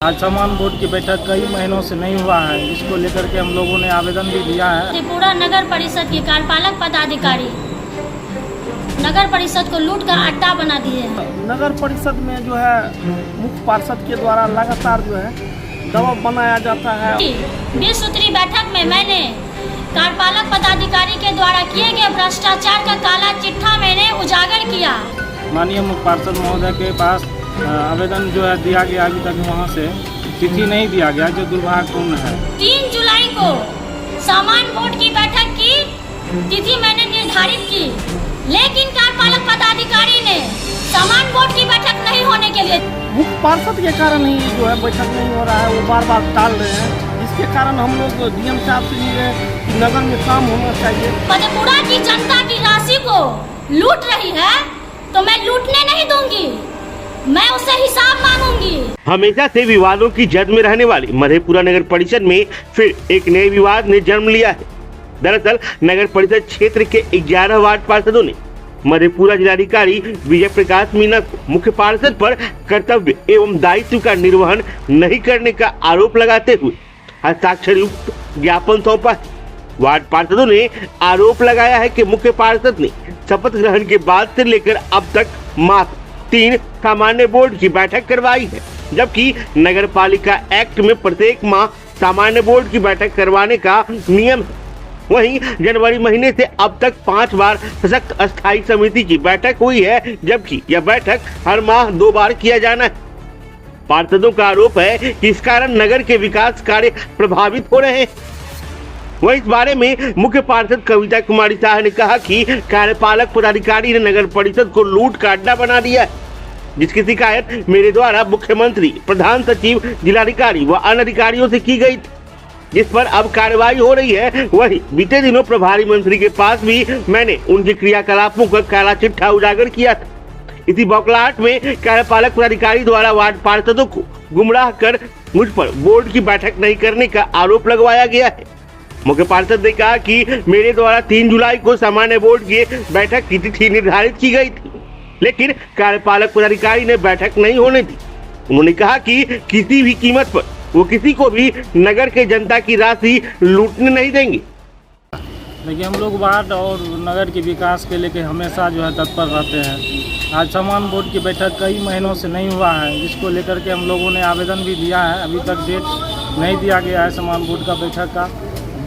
आज समान बोर्ड की बैठक कई महीनों से नहीं हुआ है, जिसको लेकर के हम लोगों ने आवेदन भी दिया है। त्रिपुरा नगर परिषद के कार्यपालक पदाधिकारी नगर परिषद को लूट का अड्डा बना दिए हैं। नगर परिषद में जो है मुख्य पार्षद के द्वारा लगातार जो है दबाव बनाया जाता है। 20 सूत्री बैठक में मैंने कार्यपालक पदाधिकारी के द्वारा किए गए भ्रष्टाचार का काला चिट्ठा मैंने उजागर किया। माननीय मुख्य पार्षद महोदय के पास आवेदन जो है दिया गया, अभी तक वहाँ से तिथि नहीं दिया गया, जो दुर्भाग्यपूर्ण है। 3 जुलाई को सामान बोर्ड की बैठक की तिथि मैंने निर्धारित की, लेकिन कार्यपालक पदाधिकारी ने सामान बोर्ड की बैठक नहीं होने के लिए मुख्य पार्षद के कारण ही जो है बैठक नहीं हो रहा है, वो बार बार टाल रहे हैं। इसके कारण हम लोग डीएम साहब से मिले कि नगर में काम होना चाहिए। मधेपुरा की जनता की राशि को लूट रही है तो मैं लूटने नहीं दूंगी, मैं उससे हिसाब मांगूंगी। हमेशा से विवादों की जद में रहने वाली मधेपुरा नगर परिषद में फिर एक नए विवाद ने जन्म लिया है। दरअसल नगर परिषद क्षेत्र के 11 वार्ड पार्षदों ने मधेपुरा जिलाधिकारी विजय प्रकाश मीणा को मुख्य पार्षद पर कर्तव्य एवं दायित्व का निर्वहन नहीं करने का आरोप लगाते हुए हस्ताक्षर युक्त ज्ञापन सौंपा है। वार्ड पार्षदों ने आरोप लगाया है कि मुख्य पार्षद ने शपथ ग्रहण के बाद से लेकर अब तक मात्र 3 सामान्य बोर्ड की बैठक करवाई है, जबकि नगर पालिका एक्ट में प्रत्येक माह सामान्य बोर्ड की बैठक करवाने का नियम है। वहीं जनवरी महीने से अब तक 5 बार सशक्त अस्थायी समिति की बैठक हुई है, जबकि यह बैठक हर माह 2 बार किया जाना है। पार्षदों का आरोप है कि इस कारण नगर के विकास कार्य प्रभावित हो रहे हैं। वहीं इस बारे में मुख्य पार्षद कविता कुमारी शाह ने कहा कि कार्यपालक पदाधिकारी ने नगर परिषद को लूट का अड्डा बना दिया है, जिसकी शिकायत मेरे द्वारा मुख्यमंत्री, प्रधान सचिव, जिलाधिकारी व अन्य अधिकारियों से की गई थी, जिस पर अब कार्रवाई हो रही है। वहीं बीते दिनों प्रभारी मंत्री के पास भी मैंने उनके क्रियाकलापों का काला चिट्ठा उजागर किया था। इसी बौखलाहट में कार्यपालक पदाधिकारी द्वारा वार्ड पार्षदों को गुमराह कर मुझ पर बोर्ड की बैठक नहीं करने का आरोप लगवाया गया है। मुख्य पार्षद ने कहा कि मेरे द्वारा 3 जुलाई को सामान्य बोर्ड की बैठक की तिथि निर्धारित की गई थी, लेकिन कार्यपालक पदाधिकारी ने बैठक नहीं होने दी। उन्होंने कहा कि किसी भी कीमत पर वो किसी को भी नगर के जनता की राशि लूटने नहीं देंगे। देखिए, हम लोग वार्ड और नगर के विकास के लेके हमेशा जो है तत्पर रहते हैं। आज सामान बोर्ड की बैठक कई महीनों से नहीं हुआ है, जिसको लेकर के हम लोगों ने आवेदन भी दिया है। अभी तक डेट नहीं दिया गया है सामान बोर्ड का बैठक का।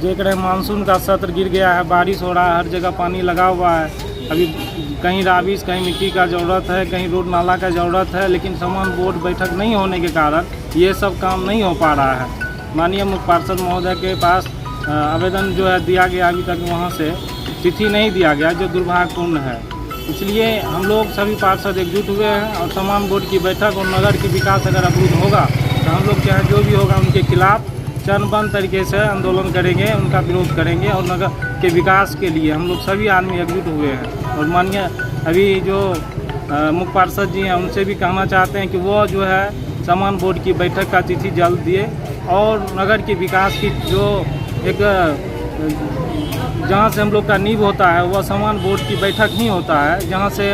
देख रहे हैं मानसून का सत्र गिर गया है, बारिश हो रहा है, हर जगह पानी लगा हुआ है। अभी कहीं राबिश, कहीं मिट्टी का ज़रूरत है, कहीं रोड नाला का ज़रूरत है, लेकिन सामान बोर्ड बैठक नहीं होने के कारण ये सब काम नहीं हो पा रहा है। माननीय मुख्य पार्षद महोदय के पास आवेदन जो है दिया गया, अभी तक वहाँ से तिथि नहीं दिया गया, जो दुर्भाग्यपूर्ण है। इसलिए हम लोग सभी पार्षद एकजुट हुए हैं और सामान बोर्ड की बैठक और नगर की विकास अगर अवरुद्ध होगा तो हम लोग चाहे जो भी होगा उनके खिलाफ चरणबद्ध तरीके से आंदोलन करेंगे, उनका विरोध करेंगे और नगर के विकास के लिए हम लोग सभी आदमी एकजुट हुए हैं। और माननीय अभी जो मुख्य पार्षद जी हैं, उनसे भी कहना चाहते हैं कि वो जो है सामान बोर्ड की बैठक का तिथि जल्द दिए और नगर के विकास की जो एक जहाँ से हम लोग का नींव होता है वह सामान बोर्ड की बैठक ही होता है, जहाँ से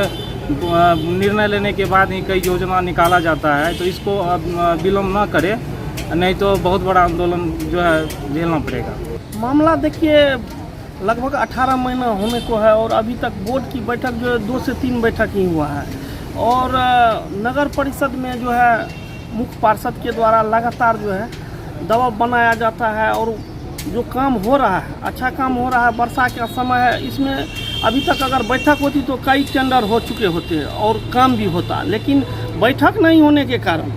निर्णय लेने के बाद ही कई योजना निकाला जाता है। तो इसको विलम्ब न करे, नहीं तो बहुत बड़ा आंदोलन जो है झेलना पड़ेगा। मामला देखिए लगभग 18 महीना होने को है और अभी तक बोर्ड की बैठक जो है 2 से 3 बैठक ही हुआ है। और नगर परिषद में जो है मुख्य पार्षद के द्वारा लगातार जो है दबाव बनाया जाता है और जो काम हो रहा है, अच्छा काम हो रहा है। वर्षा का समय है, इसमें अभी तक अगर बैठक होती तो कई टेंडर हो चुके होते और काम भी होता, लेकिन बैठक नहीं होने के कारण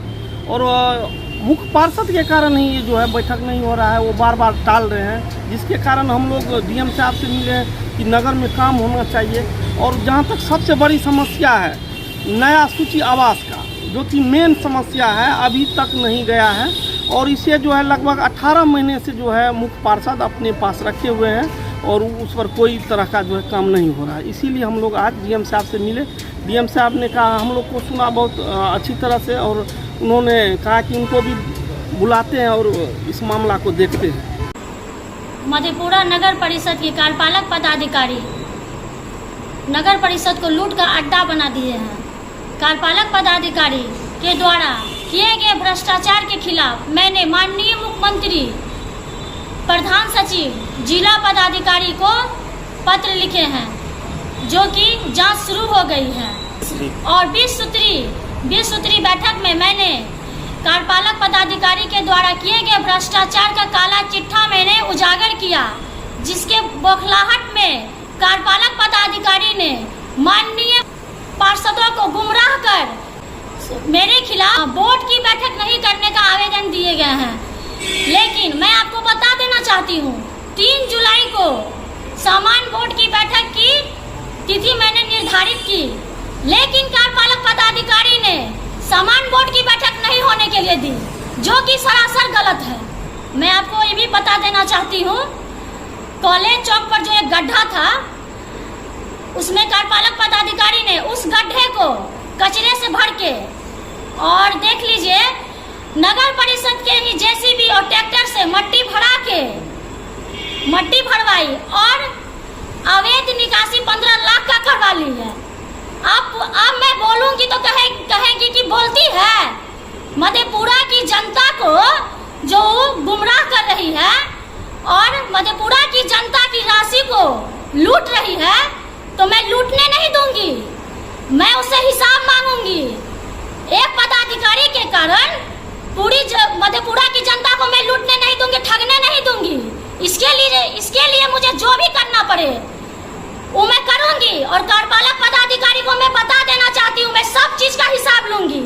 और मुख्य पार्षद के कारण ही ये जो है बैठक नहीं हो रहा है, वो बार बार टाल रहे हैं। जिसके कारण हम लोग डीएम साहब से मिले कि नगर में काम होना चाहिए। और जहाँ तक सबसे बड़ी समस्या है नया सूची आवास का, जो कि मेन समस्या है, अभी तक नहीं गया है और इसे जो है लगभग 18 महीने से जो है मुख्य पार्षद अपने पास रखे हुए हैं और उस पर कोई तरह का जो है काम नहीं हो रहा है। इसीलिए हम लोग आज डीएम साहब से मिले। डीएम साहब ने कहा, हम लोग को सुना बहुत अच्छी तरह से और उन्होंने कहा कि उनको भी बुलाते हैं और इस मामला को देखते हैं। मधेपुरा नगर परिषद के कार्यपालक पदाधिकारी नगर परिषद को लूट का अड्डा बना दिए हैं। कार्यपालक पदाधिकारी के द्वारा किए गए भ्रष्टाचार के खिलाफ मैंने माननीय मुख्यमंत्री, प्रधान सचिव, जिला पदाधिकारी को पत्र लिखे हैं, जो कि जांच शुरू हो गई है। और 20 सूत्री बैठक में मैंने कार्यपालक पदाधिकारी के द्वारा किए गए भ्रष्टाचार का काला चिट्ठा मैंने उजागर किया, जिसके बौखलाहट में कार्यपालक पदाधिकारी ने माननीय पार्षदों को गुमराह कर मेरे खिलाफ बोर्ड की बैठक नहीं करने का आवेदन दिए गए हैं। लेकिन मैं आपको बता देना चाहती हूँ, 3 जुलाई को सामान्य बोर्ड की बैठक की तिथि मैंने निर्धारित की, लेकिन कार्यपालक पदाधिकारी ने सामान्य बोर्ड की बैठक नहीं होने के लिए दी, जो कि सरासर गलत है। मैं आपको ये भी बता देना चाहती हूँ, कॉलेज चौक पर जो एक गड्ढा था, उसमें कार्यपालक पदाधिकारी ने उस गड्ढे को कचरे से भर के, और देख लीजिए नगर परिषद के ही जेसीबी और ट्रैक्टर से मट्टी भरवाई और अवैध निकासी 15 लाख का करवा ली है। अब मैं बोलूंगी तो कहेगी कि बोलती है। मधेपुरा की जनता को जो गुमराह कर रही है और मधेपुरा की जनता की राशि को लूट रही है, तो मैं लूटने नहीं दूंगी, मैं उससे हिसाब मांगूंगी। एक पदाधिकारी के कारण पूरी मधेपुरा की जनता को मैं लूटने नहीं दूंगी, ठगने नहीं दूंगी। इसके लिए मुझे जो भी करना पड़े वो मैं करूंगी, और कार्यपालक पदाधिकारी को मैं बता देना चाहती हूँ, मैं सब चीज का हिसाब लूंगी।